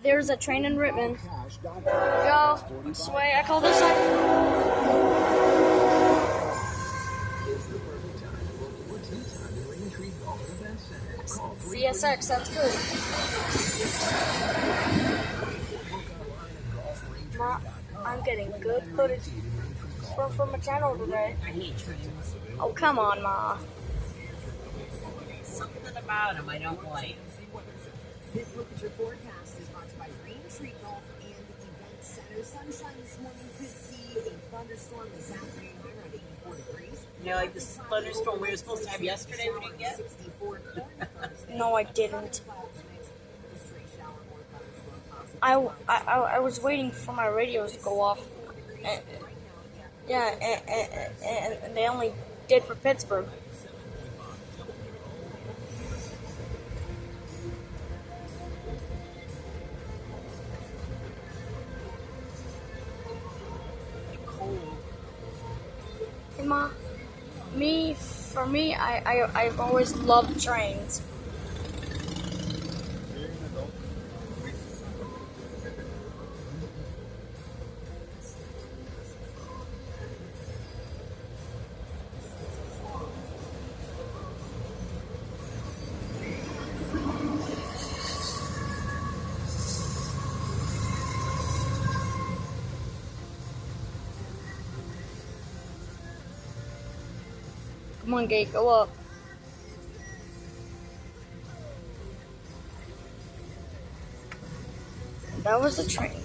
there's a train in Rittman. Go, sway, I call this one. CSX, that's good. Ma, I'm getting good footage from my channel today. I hate trains. Oh, come on, Ma. Something about them I don't like. This look at your forecast is brought to you by Rain Tree Golf and Event Center. Sunshine this morning, could see a thunderstorm this afternoon around 84 degrees. You know, like this thunderstorm we were supposed to have yesterday, we didn't get. No, I didn't. I was waiting for my radios to go off. And they only did for Pittsburgh. Hey, Ma, for me, I've always loved trains. Come on, Gate, go up. That was the train.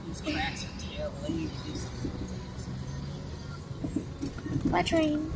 These cracks are tail late. My train.